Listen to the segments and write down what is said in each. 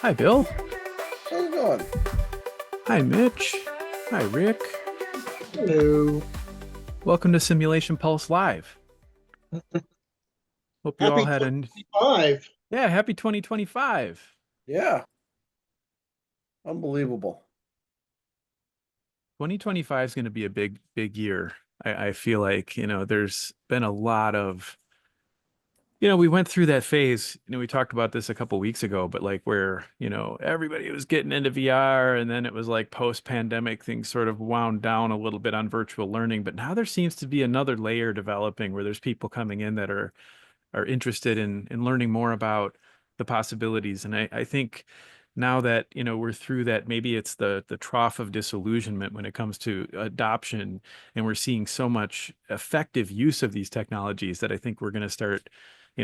Hi, Bill. How's it going? Hi, Mitch. Hi, Rick. Hello. Welcome to Simulation Pulse Live. Hope you all Happy had 25. yeah, happy 2025. Yeah, unbelievable. 2025 is going to be a big year. I feel like, there's been a lot of, we went through that phase, we talked about this a couple weeks ago, but like where, everybody was getting into VR and then it was like post-pandemic things sort of wound down a little bit on virtual learning. But now there seems to be another layer developing where there's people coming in that are interested in learning more about the possibilities. And I think now that, we're through that, maybe it's the trough of disillusionment when it comes to adoption, and we're seeing so much effective use of these technologies that I think we're going to start,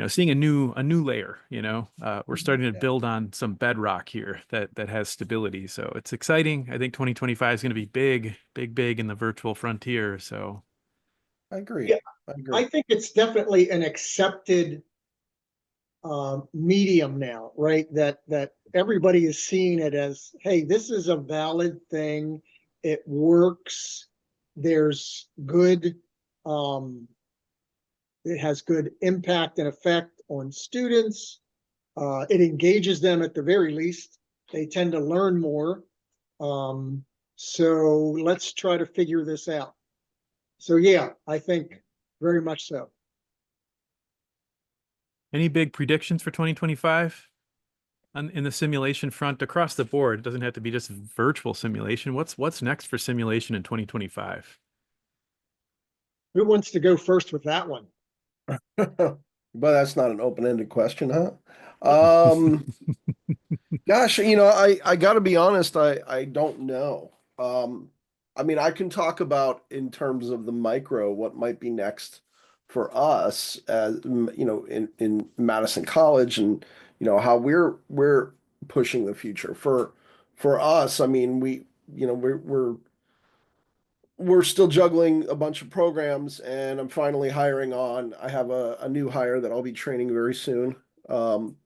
seeing a new layer, we're starting to Yeah, build on some bedrock here that has stability. So it's exciting. I think 2025 is going to be big in the virtual frontier. So I agree. Yeah, I I agree. think it's definitely an accepted medium now, right? That everybody is seeing it as, hey, this is a valid thing. It works. There's good, um, it has good impact and effect on students. It engages them at the very least. They tend to learn more. Um, so let's try to figure this out. So yeah, I think very much so. any big predictions for 2025? In the simulation front across the board? It doesn't have to be just virtual simulation. What's next for simulation in 2025? Who wants to go first with that one? But that's not an open-ended question, huh? Um, Gosh, I got to be honest, I don't know. I mean, I can talk about in terms of the micro what might be next for us as in Madison College, and how we're pushing the future for us. I mean, we're still juggling a bunch of programs, and I'm finally hiring on. I have a new hire that I'll be training very soon. Um,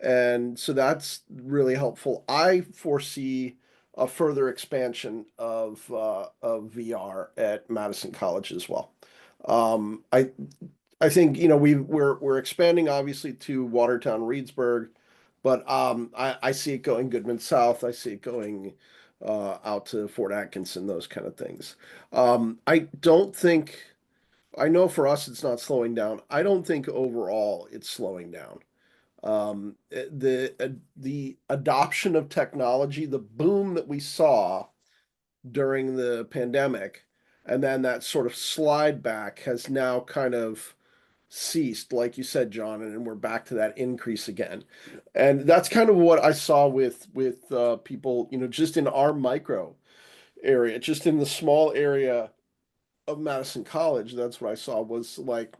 and so that's really helpful. I foresee a further expansion of VR at Madison College as well. Um, I I think we're expanding obviously to Watertown, Reedsburg, but I see it going Goodman South. I see it going out to Fort Atkinson, those kind of things. I don't think I know for us it's not slowing down. I don't think overall it's slowing down. The adoption of technology, the boom that we saw during the pandemic, and then that sort of slide back has now kind of ceased, like you said, John, and we're back to that increase again. And that's kind of what I saw with people, just in our micro area, just in the small area of Madison College. That's what I saw was like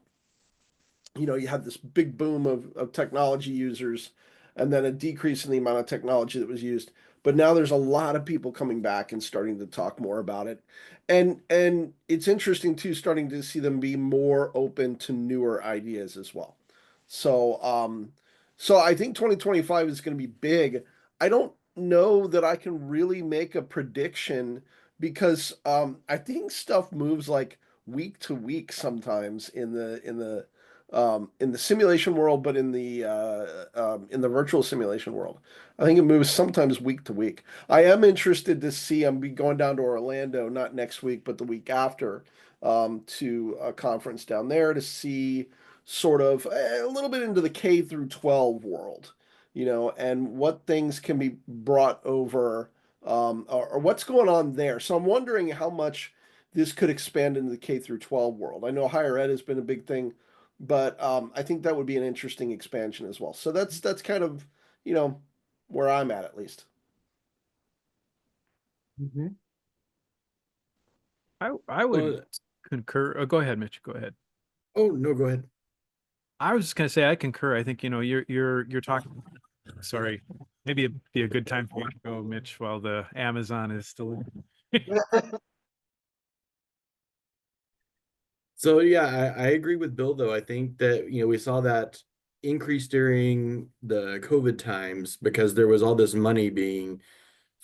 you had this big boom of technology users and then a decrease in the amount of technology that was used. But now there's a lot of people coming back and starting to talk more about it. And it's interesting too, starting to see them be more open to newer ideas as well. So so I think 2025 is going to be big. I don't know that I can really make a prediction because I think stuff moves like week to week sometimes in the simulation world, but in the virtual simulation world, I think it moves sometimes week to week. I am interested to see. I'm be going down to Orlando, not next week, but the week after, to a conference down there to see sort of a little bit into the K through 12 world, and what things can be brought over, or what's going on there. So I'm wondering how much this could expand into the K through 12 world. I know higher ed has been a big thing, but I think that would be an interesting expansion as well. So that's kind of where I'm at least. Mhm. I would Well, concur. Oh, go ahead, Mitch. Go ahead. oh no, go ahead. I was just gonna say I concur. I think you're talking. Sorry, maybe it'd be a good time for you to go, Mitch, while the Amazon is still. So yeah, I agree with Bill though. I think that we saw that increased during the COVID times because there was all this money being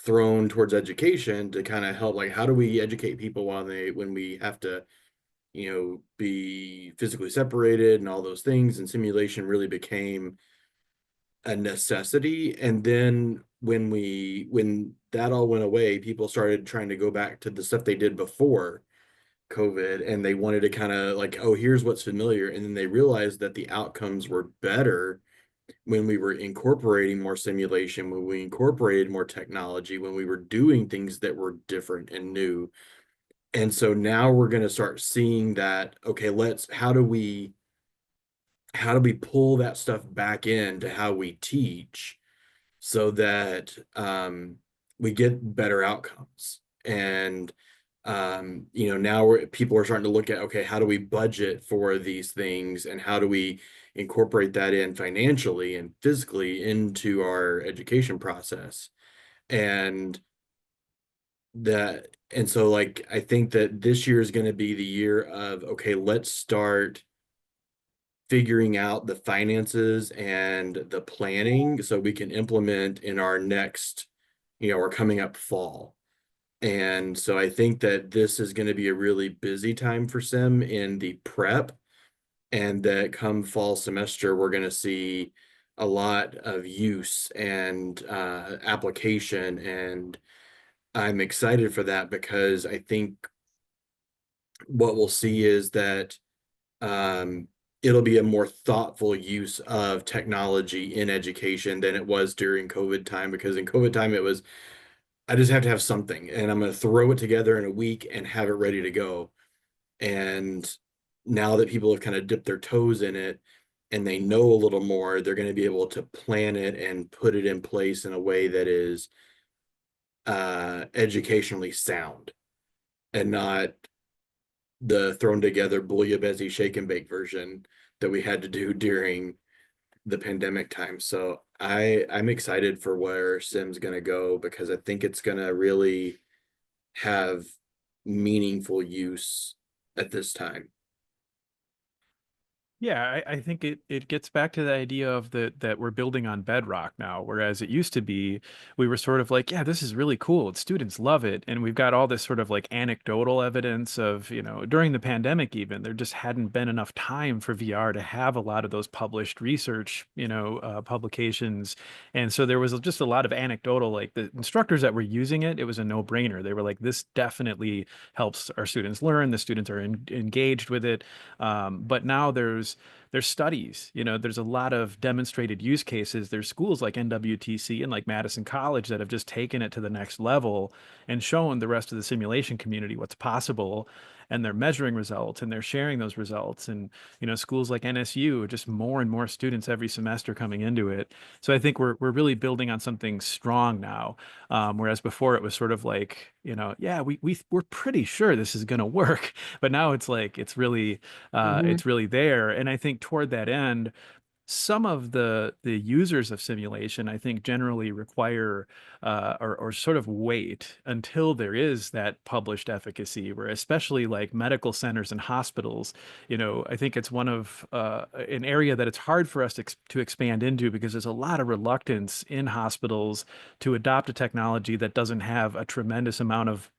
thrown towards education to kind of help, like, how do we educate people when we have to, be physically separated and all those things, and simulation really became a necessity. And then when that all went away, people started trying to go back to the stuff they did before COVID, and they wanted to kind of like, oh, here's what's familiar. And then they realized that the outcomes were better when we were incorporating more simulation, when we incorporated more technology, when we were doing things that were different and new. And so now we're going to start seeing that, okay, how do we pull that stuff back into how we teach so that we get better outcomes? And now people are starting to look at, okay, how do we budget for these things, and how do we incorporate that in financially and physically into our education process? And so, like, I think that this year is going to be the year of, okay, let's start figuring out the finances and the planning so we can implement in our next, our coming up fall. And so I think that this is going to be a really busy time for sim in the prep, and that come fall semester, we're going to see a lot of use and application. And I'm excited for that because I think what we'll see is that it'll be a more thoughtful use of technology in education than it was during COVID time, because in COVID time, it was, I just have to have something and I'm going to throw it together in a week and have it ready to go. And now that people have kind of dipped their toes in it and they know a little more, they're going to be able to plan it and put it in place in a way that is educationally sound, and not the thrown together bouillabaisse shake and bake version that we had to do during the pandemic time. So I'm excited for where Sim's going to go, because I think it's going to really have meaningful use at this time. Yeah, I think it gets back to the idea of that we're building on bedrock now, whereas it used to be we were sort of like, yeah, this is really cool. Students love it. And we've got all this sort of like anecdotal evidence of, during the pandemic even, there just hadn't been enough time for VR to have a lot of those published research, publications. And so there was just a lot of anecdotal, like the instructors that were using it, it was a no-brainer. They were like, this definitely helps our students learn. The students are engaged with it. But now there's studies, there's a lot of demonstrated use cases. There's schools like NWTC and like Madison College that have just taken it to the next level and shown the rest of the simulation community what's possible. And they're measuring results and they're sharing those results. And, schools like NSU, just more and more students every semester coming into it. So I think we're really building on something strong now. Whereas before it was sort of like, yeah, we're pretty sure this is going to work, but now it's like, it's really there. And I think toward that end, some of the users of simulation, I think, generally require or sort of wait until there is that published efficacy, where especially like medical centers and hospitals, I think it's one of an area that it's hard for us to expand into, because there's a lot of reluctance in hospitals to adopt a technology that doesn't have a tremendous amount of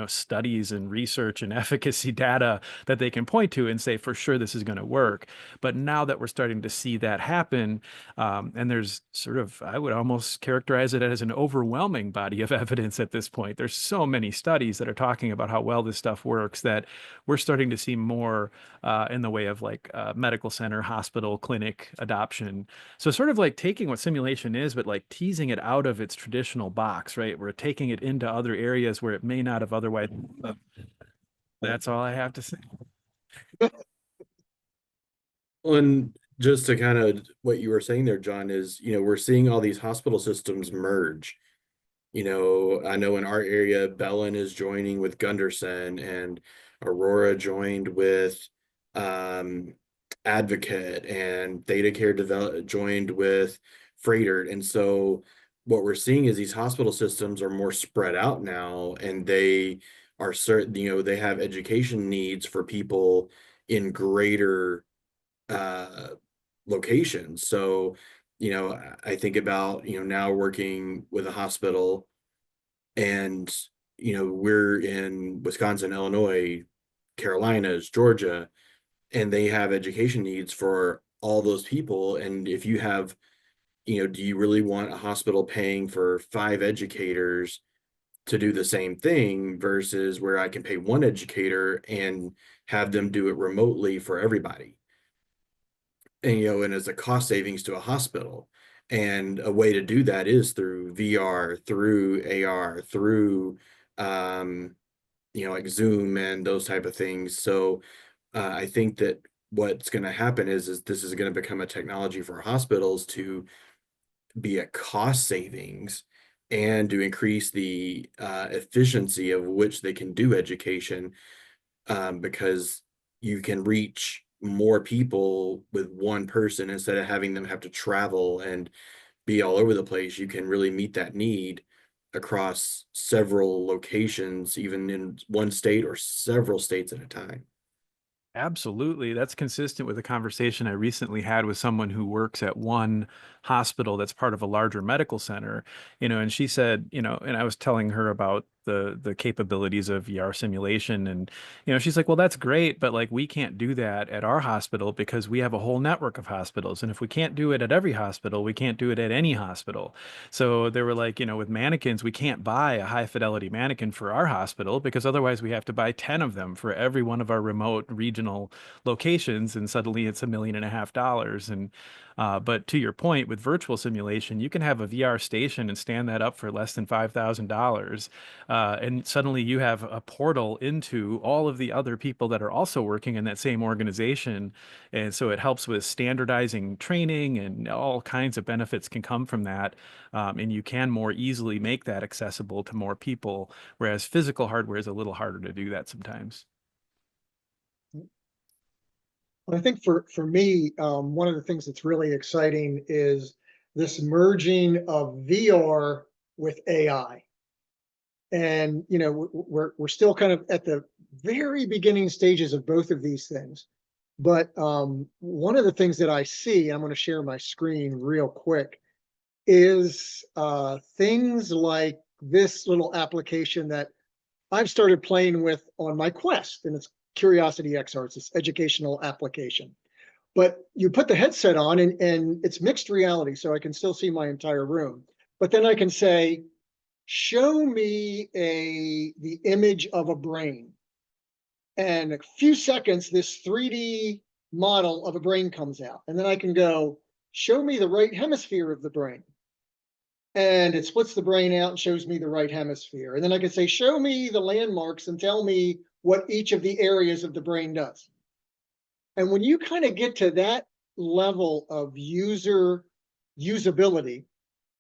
studies and research and efficacy data that they can point to and say for sure this is going to work. But now that we're starting to see that happen, and there's sort of, I would almost characterize it as an overwhelming body of evidence at this point. There's so many studies that are talking about how well this stuff works that we're starting to see more in the way of like medical center, hospital, clinic adoption. So sort of like taking what simulation is, but like teasing it out of its traditional box, right? We're taking it into other areas where it may not have otherwise. That's all I have to say. And just to kind of what you were saying there, John, is, we're seeing all these hospital systems merge. I know in our area, Bellin is joining with Gunderson, and Aurora joined with Advocate, and Theta Care joined with Freighter. And so what we're seeing is these hospital systems are more spread out now, and they are certain, they have education needs for people in greater locations. So, I think about, now working with a hospital, and, we're in Wisconsin, Illinois, Carolinas, Georgia, and they have education needs for all those people. And if you have, do you really want a hospital paying for 5 educators to do the same thing versus where I can pay one educator and have them do it remotely for everybody? And, and as a cost savings to a hospital. And a way to do that is through VR, through AR, through, like Zoom and those type of things. So I think that what's going to happen is this is going to become a technology for hospitals to be a cost savings and to increase the efficiency of which they can do education, because you can reach more people with one person instead of having them have to travel and be all over the place. You can really meet that need across several locations, even in one state or several states at a time. Absolutely. That's consistent with a conversation I recently had with someone who works at one hospital that's part of a larger medical center, and she said, and I was telling her about the capabilities of VR simulation, and she's like, well, that's great, but like we can't do that at our hospital because we have a whole network of hospitals, and if we can't do it at every hospital, we can't do it at any hospital. So they were like, with mannequins, we can't buy a high fidelity mannequin for our hospital because otherwise we have to buy 10 of them for every one of our remote regional locations, and suddenly it's $1.5 million. And but to your point, with virtual simulation, you can have a VR station and stand that up for less than $5,000, and suddenly you have a portal into all of the other people that are also working in that same organization, and so it helps with standardizing training, and all kinds of benefits can come from that, and you can more easily make that accessible to more people, whereas physical hardware is a little harder to do that sometimes. I think for me, one of the things that's really exciting is this merging of VR with AI. And we're still kind of at the very beginning stages of both of these things. But one of the things that I see, I'm going to share my screen real quick, is things like this little application that I've started playing with on my Quest, and it's Curiosity XR. It's this educational application. But you put the headset on, and it's mixed reality, so I can still see my entire room. But then I can say, show me the image of a brain. And a few seconds, this 3D model of a brain comes out. And then I can go, show me the right hemisphere of the brain. And it splits the brain out and shows me the right hemisphere. And then I can say, show me the landmarks and tell me what each of the areas of the brain does. And when you kind of get to that level of usability,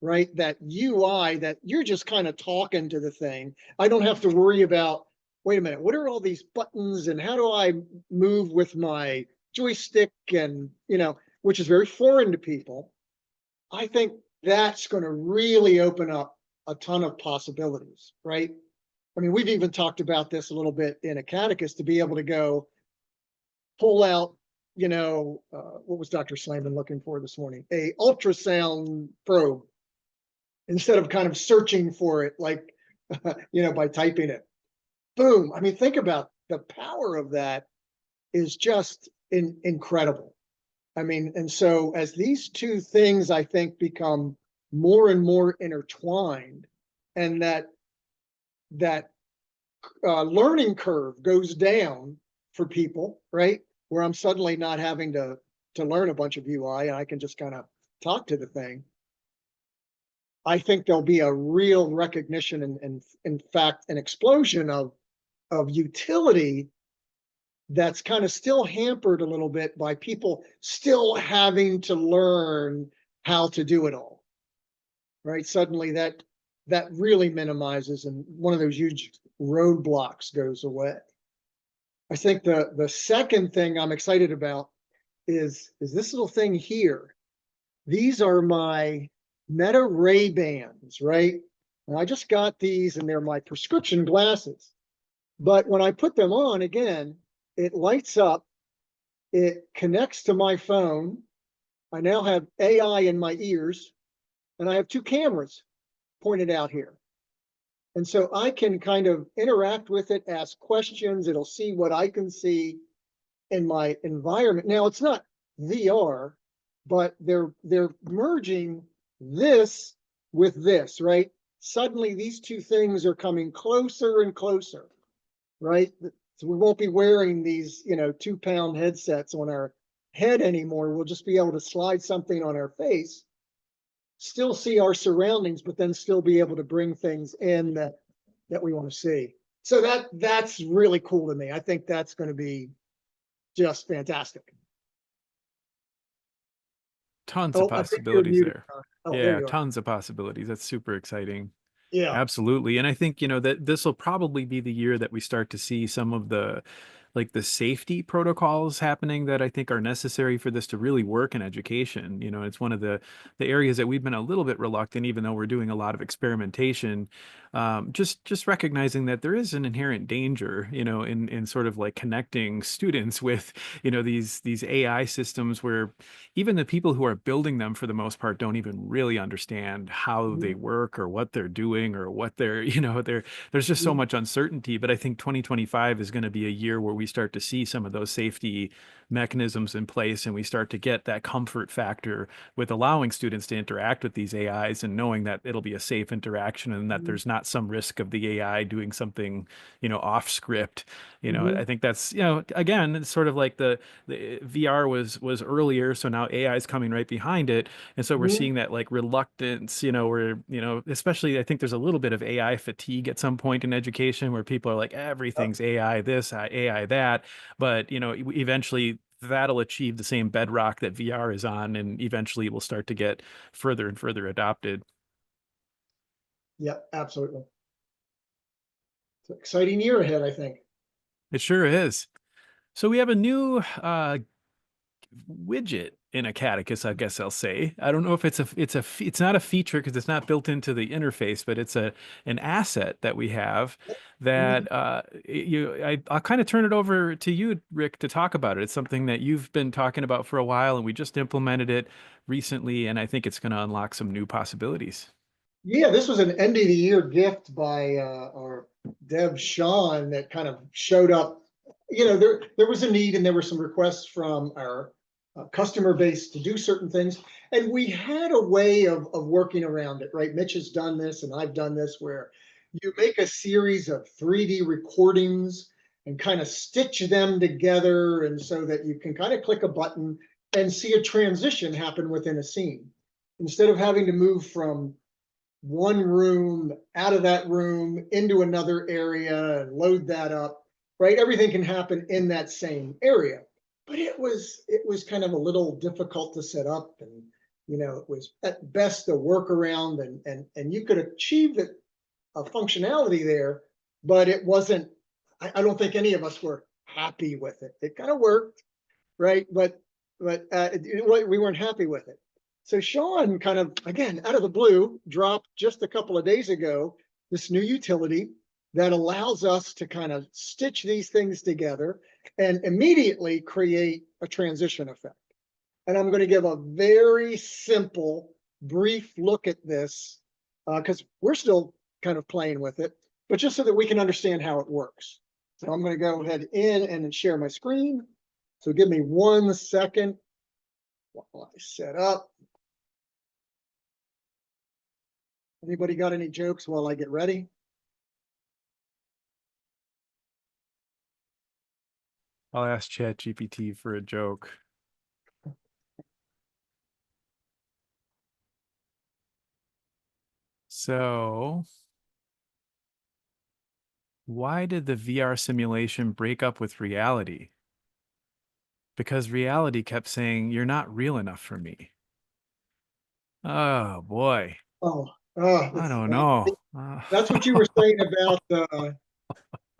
right, that UI, that you're just kind of talking to the thing, I don't have to worry about, wait a minute, what are all these buttons and how do I move with my joystick, and, which is very foreign to people. I think that's going to really open up a ton of possibilities, right? I mean, we've even talked about this a little bit in Acadicus, to be able to go pull out, what was Dr. Slayman looking for this morning? A ultrasound probe, instead of kind of searching for it, like, by typing it. Boom. I mean, think about the power of that is just incredible. I mean, and so as these two things, I think, become more and more intertwined, and that learning curve goes down for people, right? Where I'm suddenly not having to learn a bunch of UI, and I can just kind of talk to the thing. I think there'll be a real recognition and in fact, an explosion of utility that's kind of still hampered a little bit by people still having to learn how to do it all, right? Suddenly that really minimizes, and one of those huge roadblocks goes away. I think the second thing I'm excited about is this little thing here. These are my Meta Ray-Bans, right? And I just got these, and they're my prescription glasses. But when I put them on, again, it lights up, it connects to my phone, I now have AI in my ears, and I have two cameras pointed out here. And so I can kind of interact with it, ask questions. It'll see what I can see in my environment. Now, it's not VR, but they're merging this with this, right? Suddenly these two things are coming closer and closer, right? So we won't be wearing these, 2-pound headsets on our head anymore. We'll just be able to slide something on our face, still see our surroundings, but then still be able to bring things in that we want to see. So that's really cool to me. I think that's going to be just fantastic. Tons of I think you're possibilities muted. there. Oh, there Yeah, you are. tons of possibilities. That's super exciting. Yeah. Absolutely. And I think, that this will probably be the year that we start to see some of the safety protocols happening that I think are necessary for this to really work in education. It's one of the areas that we've been a little bit reluctant, even though we're doing a lot of experimentation. Just recognizing that there is an inherent danger, in sort of like connecting students with, these AI systems where even the people who are building them for the most part don't even really understand how they work or what they're doing or what they're, there's just so much uncertainty. But I think 2025 is going to be a year where we start to see some of those safety mechanisms in place, and we start to get that comfort factor with allowing students to interact with these AIs and knowing that it'll be a safe interaction and that there's not some risk of the AI doing something, off script. I think that's, again, it's sort of like the VR was earlier, so now AI is coming right behind it, and so we're seeing that like reluctance, where especially I think there's a little bit of AI fatigue at some point in education where people are like everything's AI this, AI that, but eventually that'll achieve the same bedrock that VR is on, and eventually it will start to get further and further adopted. Yeah, absolutely. It's an exciting year ahead, I think. It sure is. So we have a new widget in Acadicus, I guess I'll say. I don't know if it's not a feature because it's not built into the interface, but it's an asset that we have that I'll kind of turn it over to you, Rick, to talk about it. It's something that you've been talking about for a while, and we just implemented it recently, and I think it's going to unlock some new possibilities. Yeah, this was an end of the year gift by our dev Sean that kind of showed up. There was a need, and there were some requests from our customer base to do certain things, and we had a way of working around it, right? Mitch has done this, and I've done this, where you make a series of 3D recordings and kind of stitch them together, and so that you can kind of click a button and see a transition happen within a scene, instead of having to move from one room out of that room into another area and load that up, right? Everything can happen in that same area. But it was kind of a little difficult to set up, and it was at best a workaround, and you could achieve a functionality there, but it wasn't. I don't think any of us were happy with it. It kind of worked, right? But we weren't happy with it. So Sean kind of, again, out of the blue, dropped just a couple of days ago this new utility that allows us to kind of stitch these things together and immediately create a transition effect. And I'm going to give a very simple, brief look at this because we're still kind of playing with it, but just so that we can understand how it works. So I'm going to go ahead and share my screen. So give me 1 second while I set up. Anybody got any jokes while I get ready? I'll ask ChatGPT for a joke. So, why did the VR simulation break up with reality? Because reality kept saying, "You're not real enough for me." Oh boy. I don't know. That's what you were saying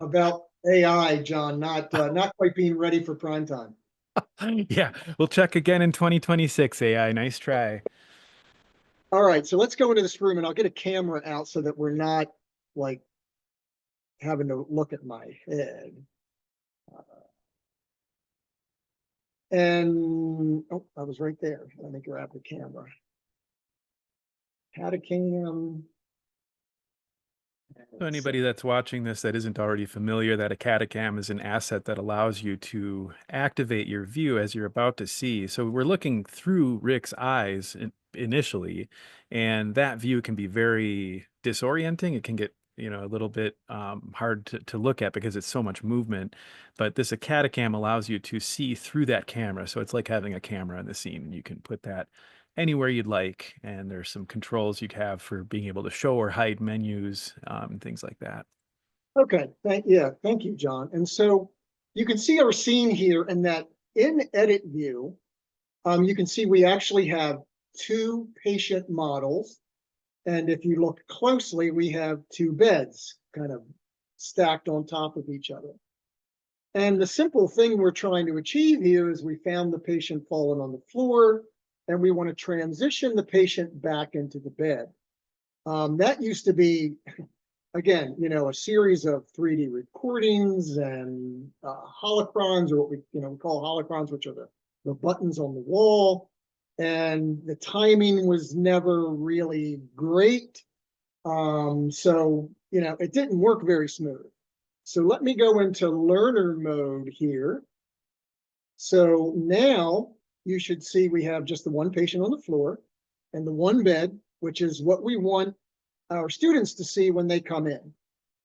about AI, John, not quite being ready for prime time. Yeah, we'll check again in 2026, AI. Nice try. All right, so let's go into this room, and I'll get a camera out so that we're not like having to look at my head. And, oh, I was right there. Let me grab the camera. Acadicam. So anybody that's watching this that isn't already familiar, that Acadicam is an asset that allows you to activate your view as you're about to see. So we're looking through Rick's eyes initially, and that view can be very disorienting. It can get, a little bit hard to look at because it's so much movement. But this Acadicam allows you to see through that camera. So it's like having a camera in the scene. You can put that anywhere you'd like, and there's some controls you have for being able to show or hide menus, and things like that. Okay, thank you, John. And so you can see our scene here, and that in edit view, you can see we actually have two patient models. And if you look closely, we have two beds kind of stacked on top of each other. And the simple thing we're trying to achieve here is we found the patient fallen on the floor, and we want to transition the patient back into the bed. That used to be, again, a series of 3D recordings and holocrons, or what we call holocrons, which are the buttons on the wall. And the timing was never really great. So, it didn't work very smooth. So let me go into learner mode here. So now you should see we have just the one patient on the floor and the one bed, which is what we want our students to see when they come in.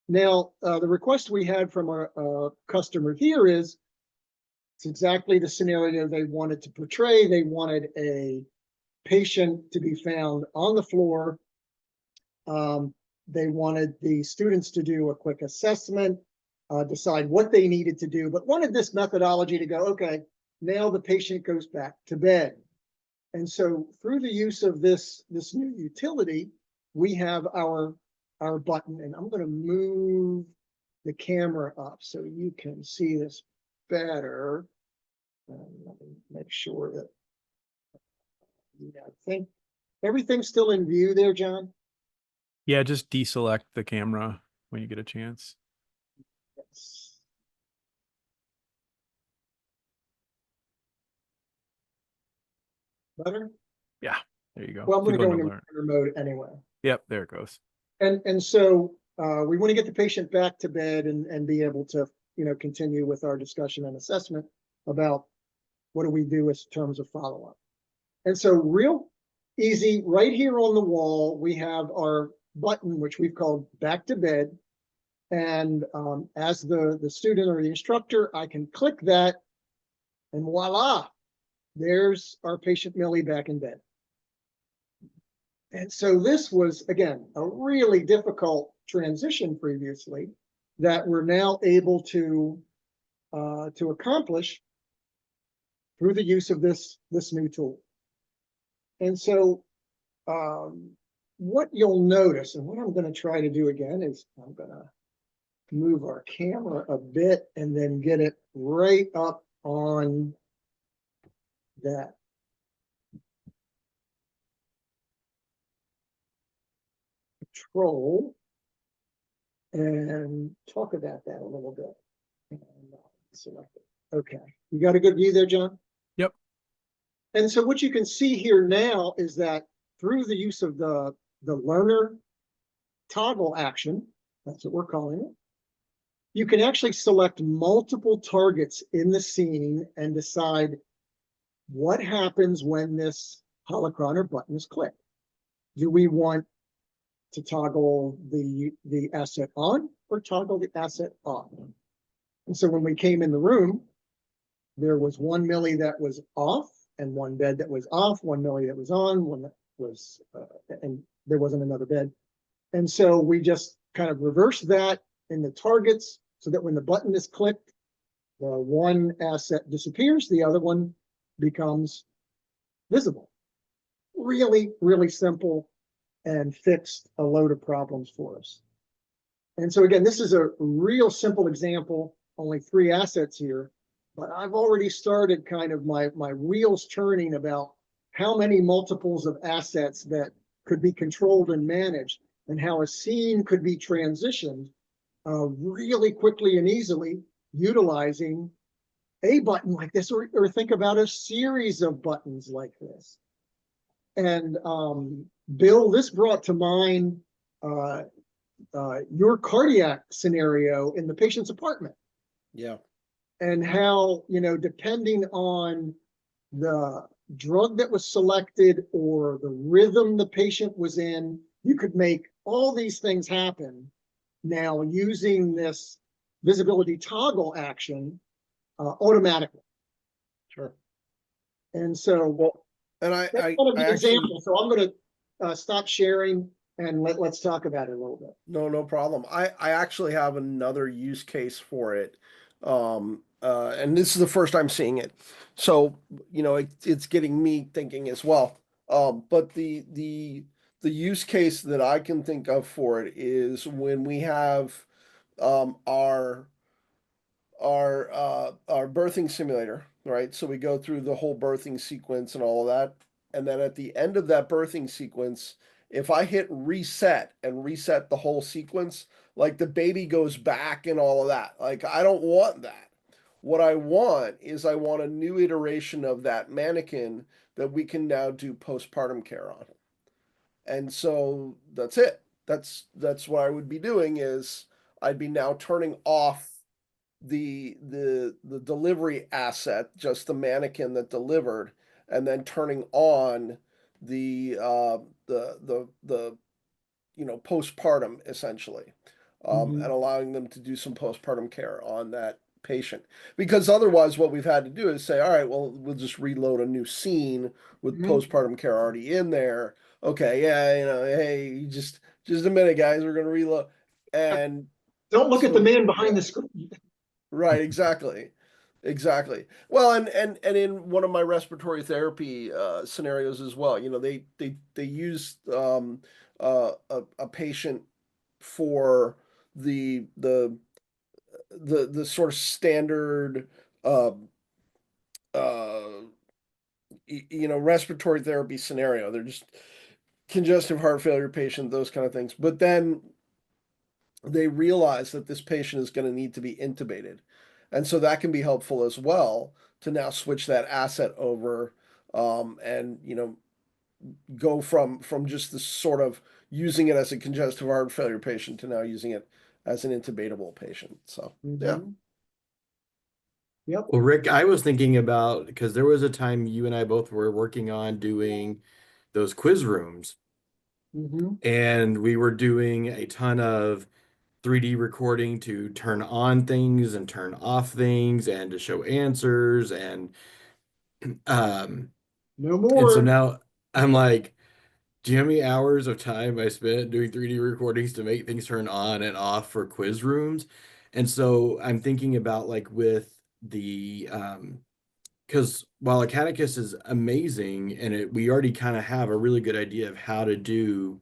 Now, the request we had from our customer here is, it's exactly the scenario they wanted to portray. They wanted a patient to be found on the floor. They wanted the students to do a quick assessment, decide what they needed to do, but wanted this methodology to go, okay, now the patient goes back to bed. And so through the use of this new utility, we have our button, and I'm going to move the camera up so you can see this better. Let me make sure that, I think everything's still in view there, John. Yeah, just deselect the camera when you get a chance. Yes. Better? Yeah, there you go. Well, I'm going to go into into learner mode anyway. Yep, there it goes. And so we want to get the patient back to bed and be able to, continue with our discussion and assessment about what do we do in terms of follow-up. And so real easy, right here on the wall, we have our button, which we've called back to bed. And as the student or the instructor, I can click that, and voila, there's our patient Millie back in bed. And so this was, again, a really difficult transition previously that we're now able to accomplish through the use of this new tool. And so what you'll notice, and what I'm going to try to do again is I'm going to move our camera a bit and then get it right up on that control and talk about that a little bit. And select it. Okay, you got a good view there, John? Yep. And so what you can see here now is that through the use of the learner toggle action, that's what we're calling it, you can actually select multiple targets in the scene and decide what happens when this holocron or button is clicked. Do we want to toggle the asset on or toggle the asset off? And so when we came in the room, there was one Millie that was off and one bed that was off, one Millie that was on, one that was, and there wasn't another bed. And so we just kind of reversed that in the targets so that when the button is clicked, the one asset disappears, the other one becomes visible. Really, really simple, and fixed a load of problems for us. And so again, this is a real simple example, only 3 assets here, but I've already started kind of my wheels turning about how many multiples of assets that could be controlled and managed, and how a scene could be transitioned really quickly and easily utilizing a button like this, or think about a series of buttons like this. And Bill, this brought to mind your cardiac scenario in the patient's apartment, Yeah. and how, depending on the drug that was selected or the rhythm the patient was in, you could make all these things happen now using this visibility toggle action automatically. Sure. And so, Well, and that's I one of the actually, examples. So I'm going to stop sharing and let's talk about it a little bit. no problem. I actually have another use case for it. And this is the first I'm seeing it. So, it's getting me thinking as well. But the use case that I can think of for it is when we have our our birthing simulator, right? So we go through the whole birthing sequence and all of that. And then at the end of that birthing sequence, if I hit reset and reset the whole sequence, like the baby goes back and all of that. Like I don't want that. What I want is I want a new iteration of that mannequin that we can now do postpartum care on. And so that's it. That's what I would be doing is I'd be now turning off the delivery asset, just the mannequin that delivered, and then turning on the postpartum essentially, and allowing them to do some postpartum care on that patient. Because otherwise, what we've had to do is say, all right, well, we'll just reload a new scene with postpartum care already in there. Okay, yeah, hey, just a minute, guys, we're gonna reload. And don't look at the so, man behind yeah. the screen. Right, exactly. Exactly. Well, and in one of my respiratory therapy scenarios as well, they used a patient for the sort of standard uh uh respiratory therapy scenario. They're just congestive heart failure patient, those kind of things. But then they realize that this patient is going to need to be intubated. And so that can be helpful as well to now switch that asset over, and go from just this sort of using it as a congestive heart failure patient to now using it as an intubatable patient. So yeah. Yep. Well, Rick, I was thinking about, because there was a time you and I both were working on doing those quiz rooms, and we were doing a ton of 3D recording to turn on things and turn off things and to show answers um No and so more. now I'm like, do you know how many hours of time I spent doing 3D recordings to make things turn on and off for quiz rooms? And so I'm thinking about, like, with the because while Acadicus is amazing and we already kind of have a really good idea of how to do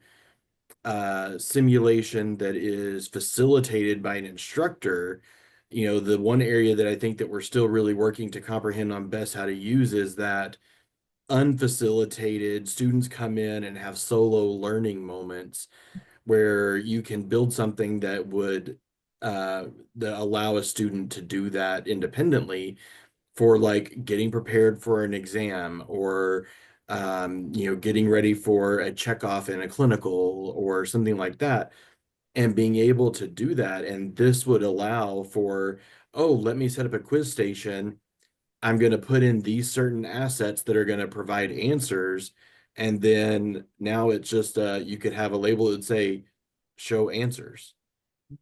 simulation that is facilitated by an instructor, the one area that I think that we're still really working to comprehend on best how to use is that unfacilitated students come in and have solo learning moments where you can build something that would that allow a student to do that independently for, like, getting prepared for an exam, or getting ready for a checkoff in a clinical or something like that, and being able to do that. And this would allow for, oh, let me set up a quiz station. I'm going to put in these certain assets that are going to provide answers. And then now it's just, you could have a label that would say, show answers.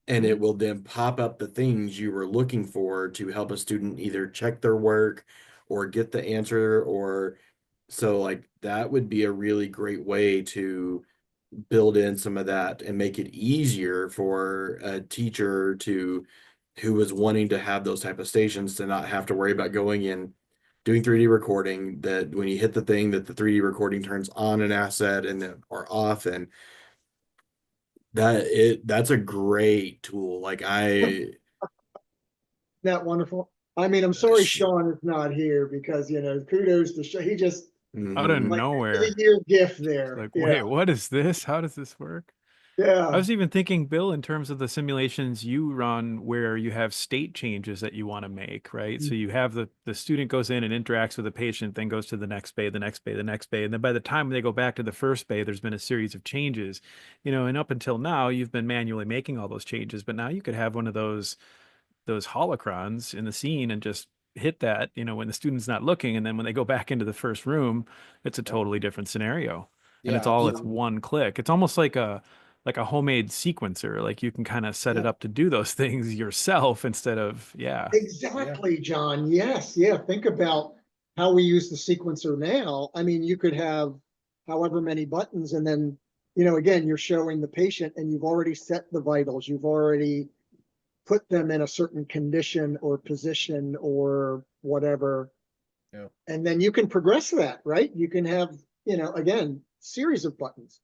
And it will then pop up the things you were looking for to help a student either check their work or get the answer. Or so, like, that would be a really great way to build in some of that and make it easier for a teacher who is wanting to have those type of stations to not have to worry about going in, doing 3D recording, that when you hit the thing that the 3D recording turns on an asset and then or off. And that's a great tool. Like, That wonderful. I mean, I'm sorry Sean is not here because, kudos to Sean. He just Out of mhm. like the nowhere. year gift there. Like, Yeah. wait, what is this? How does this work? I Yeah. was even thinking, Bill, in terms of the simulations you run where you have state changes that you want to make, right? So you have the student goes in and interacts with the patient, then goes to the next bay, the next bay, the next bay. And then by the time they go back to the first bay, there's been a series of changes, and up until now, you've been manually making all those changes. But now you could have one of those holocrons in the scene and just hit that, when the student's not looking. And then when they go back into the first room, it's a Yeah. totally different scenario. And it's Yeah, all, it's absolutely. one click. It's almost like a homemade sequencer. Like you can kind of set it Yeah, up to do those things yourself instead of, yeah. yeah, Exactly, John. Yes. Yeah. Think about how we use the sequencer now. I mean, you could have however many buttons, and then, again, you're showing the patient and you've already set the vitals. You've already put them in a certain condition or position or whatever. yeah. And then you can progress that, right? You can have, again, series of buttons.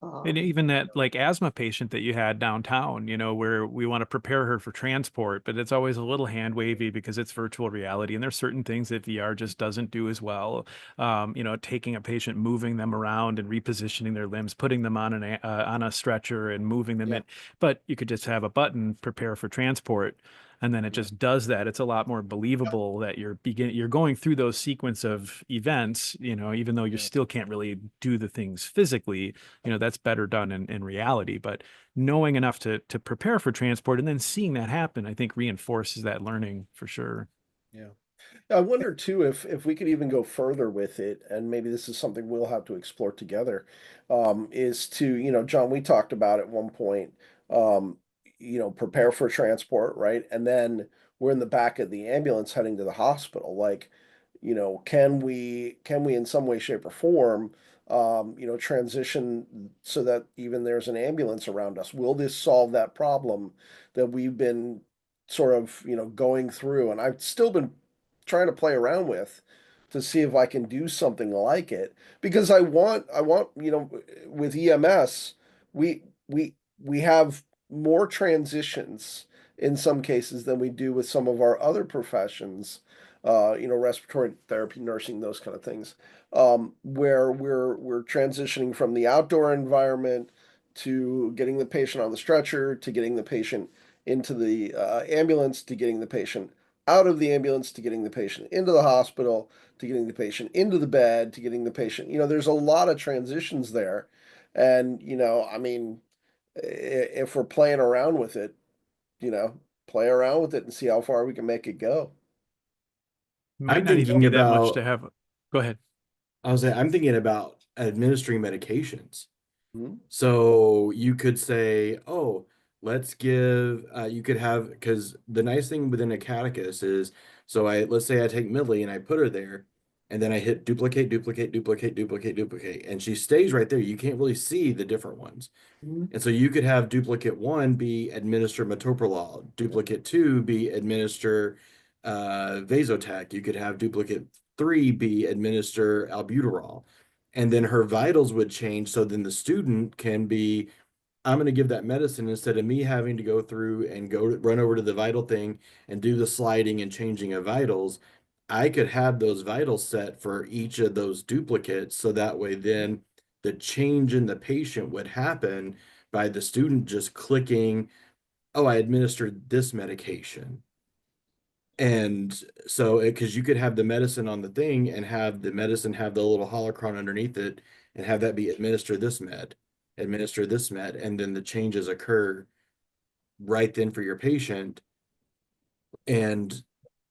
And Um, even that like asthma patient that you had downtown, where we want to prepare her for transport, but it's always a little hand wavy because it's virtual reality. And there's certain things that VR just doesn't do as well. Taking a patient, moving them around and repositioning their limbs, putting them on a stretcher and moving them Yeah. in. But you could just have a button, prepare for transport, and then it Yeah. just does that. It's a lot more Yep. believable that you're going through those sequence of events, even though you Yeah. still can't really do the things physically. That's better done in reality. But knowing enough to prepare for transport and then seeing that happen, I think reinforces that learning for sure. Yeah. I wonder too if we could even go further with it, and maybe this is something we'll have to explore together, is to, John, we talked about at one point, um, prepare for transport, right? And then we're in the back of the ambulance heading to the hospital. Like, can we in some way, shape, or form, transition so that even there's an ambulance around us? Will this solve that problem that we've been sort of, going through? And I've still been trying to play around with to see if I can do something like it because I want with EMS we have more transitions in some cases than we do with some of our other professions, respiratory therapy, nursing, those kind of things, where we're transitioning from the outdoor environment to getting the patient on the stretcher to getting the patient into the ambulance to getting the patient out of the ambulance to getting the patient into the hospital to getting the patient into the bed to getting the patient. There's a lot of transitions there. And, I mean, if we're playing around with it, play around with it and see how far we can make it go. Might I'm not even thinking be that much to about, have. Go ahead. I'm thinking about administering medications. Mhm. So you could say, oh, you could have, because the nice thing within Acadicus is, let's say I take Millie and I put her there, and then I hit duplicate, duplicate, duplicate, duplicate, duplicate, and she stays right there. You can't really see the different ones. mhm. And so you could have duplicate one be administer metoprolol, duplicate two be administer vasotec. You could have duplicate three be administer albuterol. And then her vitals would change. So then the student can be, I'm going to give that medicine instead of me having to go through and run over to the vital thing and do the sliding and changing of vitals. I could have those vitals set for each of those duplicates. So that way, then the change in the patient would happen by the student just clicking, oh, I administered this medication. And so, because you could have the medicine on the thing and have the medicine have the little holocron underneath it and have that be administer this med, and then the changes occur right then for your patient. And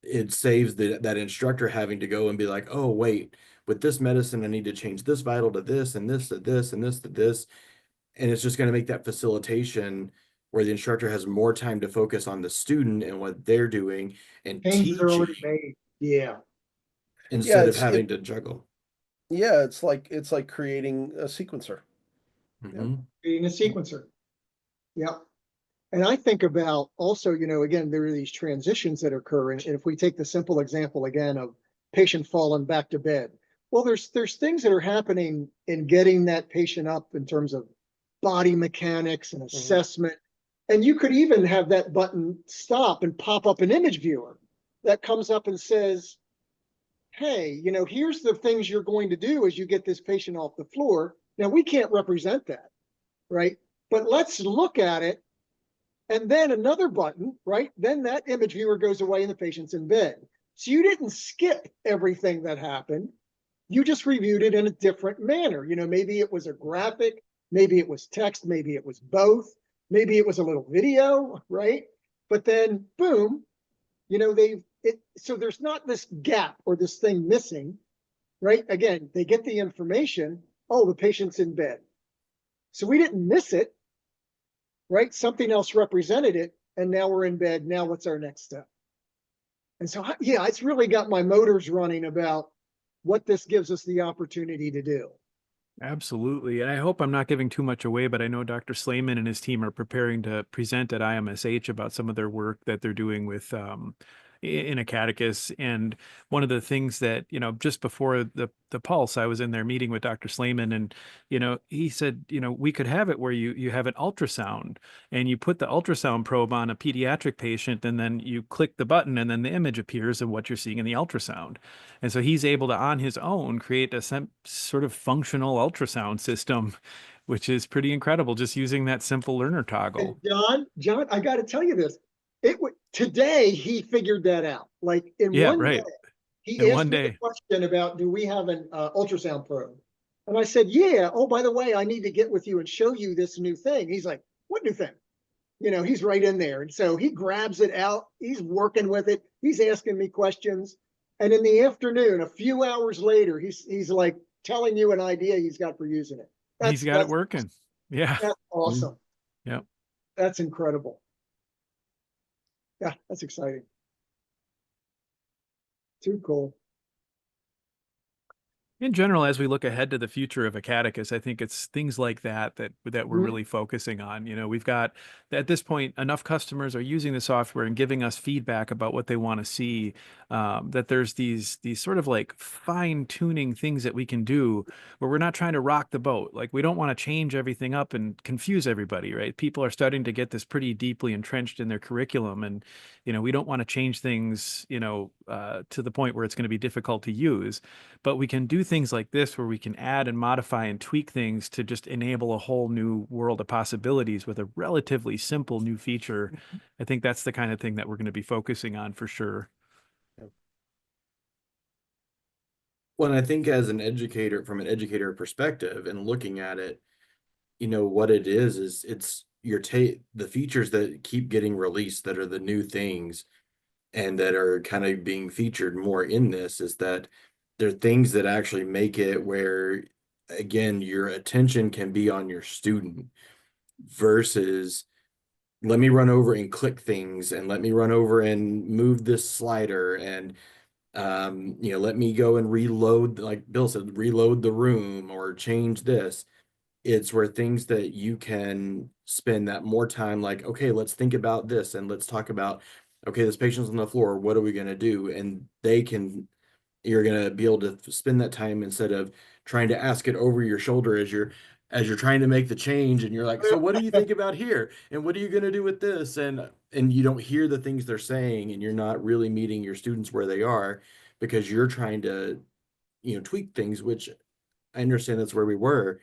it saves that instructor having to go and be like, oh, wait, with this medicine, I need to change this vital to this and this to this and this to this. And it's just going to make that facilitation where the instructor has more time to focus on the student and what they're doing and Changes are already teaching made. Yeah. Yeah, instead of it's it having to juggle. yeah, it's like creating a sequencer. Yeah. Mhm. Being a sequencer. Yeah. And I think about also, again, there are these transitions that occur. And if we take the simple example again of patient falling back to bed, well, there's things that are happening in getting that patient up in terms of body mechanics and Mhm. assessment. And you could even have that button stop and pop up an image viewer that comes up and says, hey, here's the things you're going to do as you get this patient off the floor. Now, we can't represent that, right? but let's look at it. And then another button, right? Then that image viewer goes away and the patient's in bed. So you didn't skip everything that happened. You just reviewed it in a different manner. You know, maybe it was a graphic, maybe it was text, maybe it was both, maybe it was a little video, right? But then boom, you know, so there's not this gap or this thing missing, right? Again, they get the information, oh, the patient's in bed. So we didn't miss it, right? Something else represented it, and now we're in bed. Now what's our next step? And so, yeah, it's really got my motors running about what this gives us the opportunity to do. Absolutely. And I hope I'm not giving too much away, but I know Dr. Slayman and his team are preparing to present at IMSH about some of their work that they're doing with in Acadicus. And one of the things that, you know, just before the Pulse, I was in there meeting with Dr. Slayman, and, you know, he said, you know, we could have it where you have an ultrasound and you put the ultrasound probe on a pediatric patient, and then you click the button and then the image appears of what you're seeing in the ultrasound. And so he's able to, on his own, create a sort of functional ultrasound system, which is pretty incredible, just using that simple learner And toggle. John, I got to tell you this. Today he figured that out. Like in Yeah, one day, right. he In asked one me the day. question about, do we have an ultrasound probe? And I said, yeah. Oh, by the way, I need to get with you and show you this new thing. He's like, what new thing? You know, he's right in there. And so he grabs it out. He's working with it. He's asking me questions. And in the afternoon, a few hours later, he's like telling you an idea he's got for using it. He's got it working. Yeah. That's awesome. Yep. That's incredible. Yeah, that's exciting. Too cool. In general, as we look ahead to the future of Acadicus, I think it's things like that we're Mhm. really focusing on. You know, we've got at this point enough customers are using the software and giving us feedback about what they want to see. That there's these sort of like fine tuning things that we can do where we're not trying to rock the boat. Like we don't want to change everything up and confuse everybody, right? People are starting to get this pretty deeply entrenched in their curriculum, and you know, we don't want to change things, you know, to the point where it's going to be difficult to use. But we can do things like this where we can add and modify and tweak things to just enable a whole new world of possibilities with a relatively simple new feature. I think that's the kind of thing that we're going to be focusing on for sure. Well, and I think as an educator, from an educator perspective and looking at it, you know, what it is it's the features that keep getting released that are the new things and that are kind of being featured more in this, is that there are things that actually make it where, again, your attention can be on your student versus let me run over and click things and let me run over and move this slider and you know, let me go and reload, like Bill said, reload the room or change this. It's where things that you can spend that more time, like, okay, let's think about this and let's talk about, okay, this patient's on the floor, what are we going to do? And you're going to be able to spend that time instead of trying to ask it over your shoulder as you're trying to make the change, and you're like, so what do you think about here, and what are you going to do with this, and you don't hear the things they're saying, and you're not really meeting your students where they are because you're trying to, you know, tweak things, which I understand that's where we were,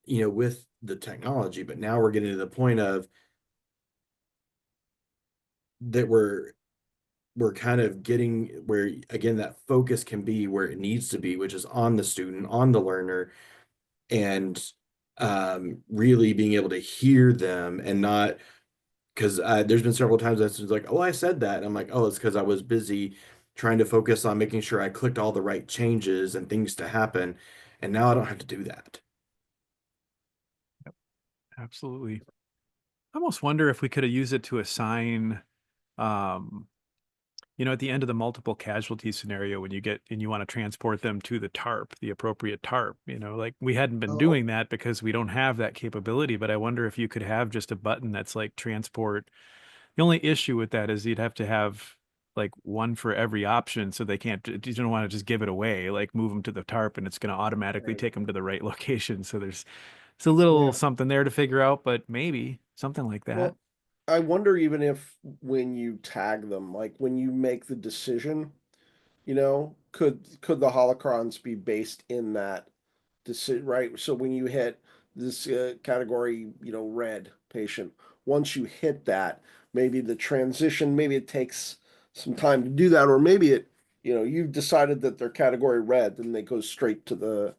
you know, with the technology. But now we're getting to the point of that we're kind of getting where, again, that focus can be where it needs to be, which is on the student, on the learner, and really being able to hear them and not, because there's been several times that's like, oh, I said that, and I'm like, oh, it's because I was busy trying to focus on making sure I clicked all the right changes and things to happen, and now I don't have to do that. Absolutely. I almost wonder if we could have used it to assign, um, you know, at the end of the multiple casualty scenario, when you get and you want to transport them to the tarp, the appropriate tarp, you know, like we hadn't been Oh, doing that because we don't have that capability. But I wonder if you could have just a button that's like transport. The only issue with that is you'd have to have like one for every option, so they can't. You don't want to just give it away, like move them to the tarp, and it's going to automatically Right. take them to the right location. So it's a little yeah. something there to figure out, but maybe something like that. Well, I wonder even if when you tag them, like when you make the decision, you know, could the holocrons be based in that decision, right? So when you hit this category, red patient. Once you hit that, maybe the transition, maybe it takes some time to do that, or maybe you've decided that they're category red, then they go straight to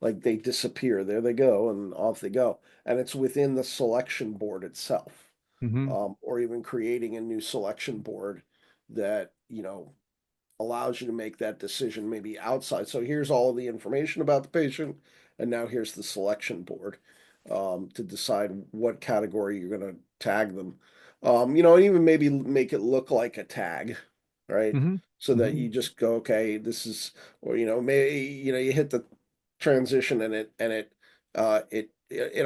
like they disappear. There they go, and off they go. And it's within the selection board itself, Hmm. or even creating a new selection board that, allows you to make that decision maybe outside. So here's all of the information about the patient, and now here's the selection board to decide what category you're going to tag them. And even maybe make it look like a tag, right? Hmm. So that Hmm. you just go, okay, this is, or maybe you hit the transition and it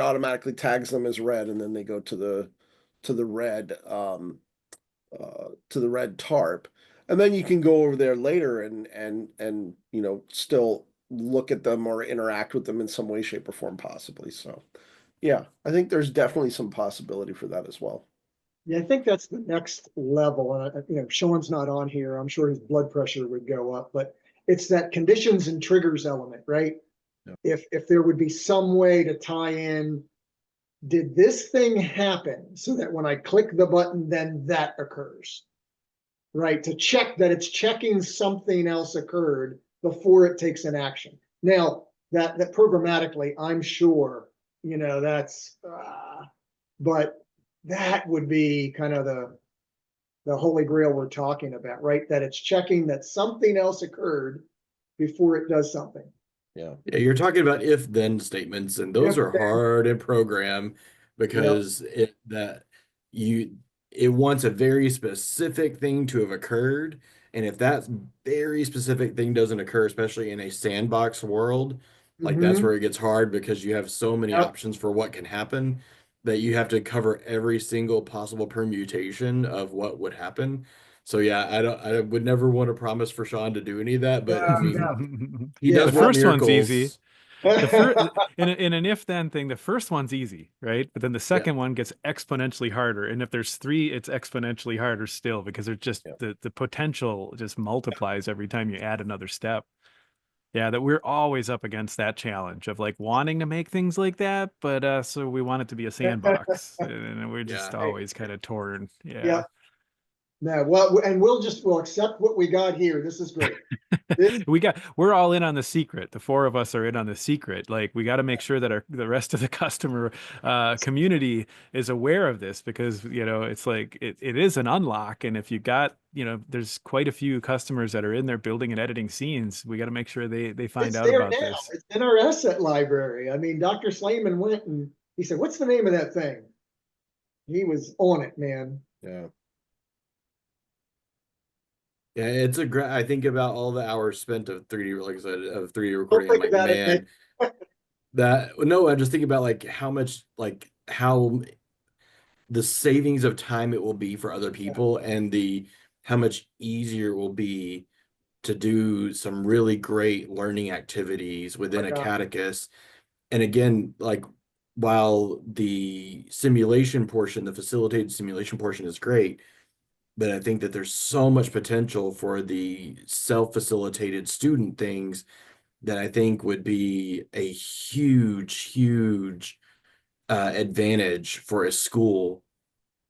automatically tags them as red, and then they go to the red to the red tarp, and then you can go over there later and still look at them or interact with them in some way, shape, or form, possibly. So yeah, I think there's definitely some possibility for that as well. Yeah, I think that's the next level. And Sean's not on here. I'm sure his blood pressure would go up, but it's that conditions and triggers element, right? Yeah. If there would be some way to tie in, did this thing happen so that when I click the button, then that occurs, right? To check that it's checking something else occurred before it takes an action. Now that programmatically, I'm sure, that's, but that would be kind of the holy grail we're talking about, right? That it's checking that something else occurred before it does something. Yeah. Yeah, you're talking about if then statements, and those If are then, hard in program because it wants a very specific thing to have occurred. And if that very specific thing doesn't occur, especially in a sandbox world, like that's mm-hmm, where it gets hard because you have so many yep. options for what can happen that you have to cover every single possible permutation of what would happen. So yeah, I would never want to promise for Sean to do any of that, but I mean, No. he Yeah, does The work first one's easy. miracles. The first in an if then thing, the first one's easy, right? But then the Yeah. second one gets exponentially harder. And if there's three, it's exponentially harder still because there's just Yeah. the potential just multiplies every time you add another step. Yeah, that we're always up against that challenge of like wanting to make things like that, but so we want it to be a sandbox. And we're just Yeah. always kind of torn. yeah. Yeah. No, well, and we'll accept what we got here. This is great. This, We're all in on the secret. The four of us are in on the secret. Like we got to make sure that the rest of the customer community is aware of this because it's like it is an unlock. And if you got there's quite a few customers that are in there building and editing scenes, we got to make sure they find it's out there about now. this. It's in our asset library. I mean, Dr. Slayman went and he said, "What's the name of that thing?" He was on it, man. Yeah. Yeah, it's a great. I think about all the hours spent of 3D, like I said, of 3D Don't recording. I'm think like, about it, Nick. man, no, I just think about like how much, like how the savings of time it will be for other people and the how much easier it will be to do some really great learning activities My within God. Acadicus. And again, like while the simulation portion, the facilitated simulation portion is great, but I think that there's so much potential for the self-facilitated student things that I think would be a huge advantage for a school.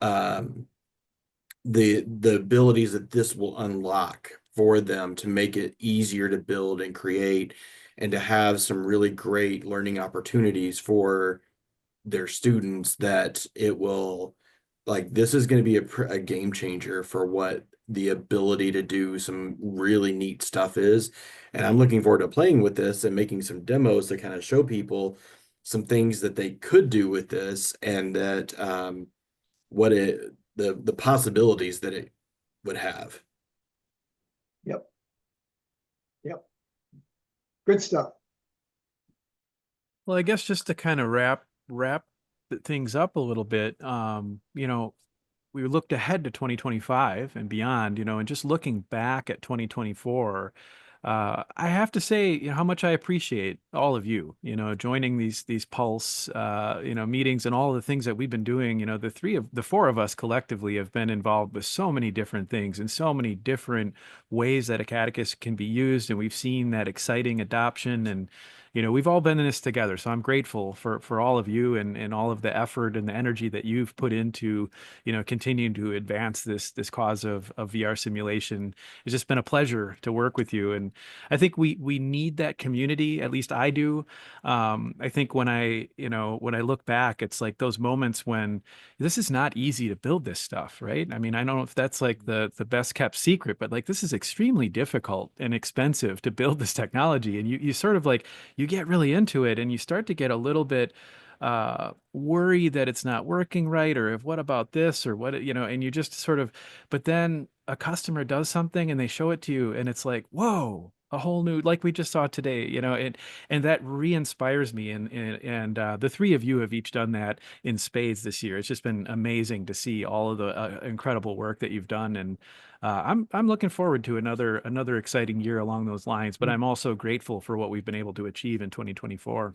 Um, the abilities that this will unlock for them to make it easier to build and create and to have some really great learning opportunities for their students, that it will, like, this is going to be a game changer for what the ability to do some really neat stuff is. And I'm looking forward to playing with this and making some demos to kind of show people some things that they could do with this, and that what it the possibilities that it would have. Yep. Yep. Good stuff. Well, I guess just to kind of wrap things up a little bit, we looked ahead to 2025 and beyond, and just looking back at 2024, I have to say, how much I appreciate all of you, joining these Pulse, meetings and all the things that we've been doing. The four of us collectively have been involved with so many different things and so many different ways that Acadicus can be used, and we've seen that exciting adoption and we've all been in this together. So I'm grateful for all of you and all of the effort and the energy that you've put into, continuing to advance this cause of VR simulation. It's just been a pleasure to work with you. And I think we need that community, at least I do. I think when I look back, it's like those moments when this is not easy to build this stuff, right? I mean, I don't know if that's like the best kept secret, but like this is extremely difficult and expensive to build this technology. And you sort of like, you get really into it and you start to get a little bit worried that it's not working right, or if what about this, or what, and you just sort of, but then a customer does something and they show it to you and it's like, whoa, a whole new, like we just saw today, and that re-inspires me. And the three of you have each done that in spades this year. It's just been amazing to see all of the incredible work that you've done. And I'm looking forward to another exciting year along those lines, but I'm also grateful for what we've been able to achieve in 2024.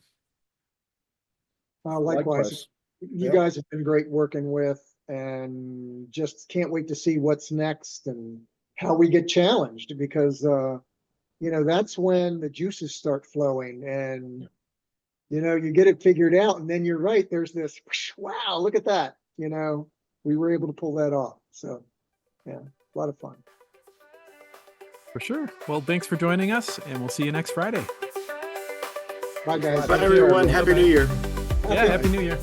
Likewise, you Yep. guys have been great working with, and just can't wait to see what's next and how we get challenged, because that's when the juices start flowing, and you get it figured out, and then you're right, there's this whoosh, wow, look at that, we were able to pull that off. So yeah, a lot of fun. For sure. Well, thanks for joining us, and we'll see you next Friday. Bye guys. Bye, everyone. Happy New Year. Yeah, Happy New Year.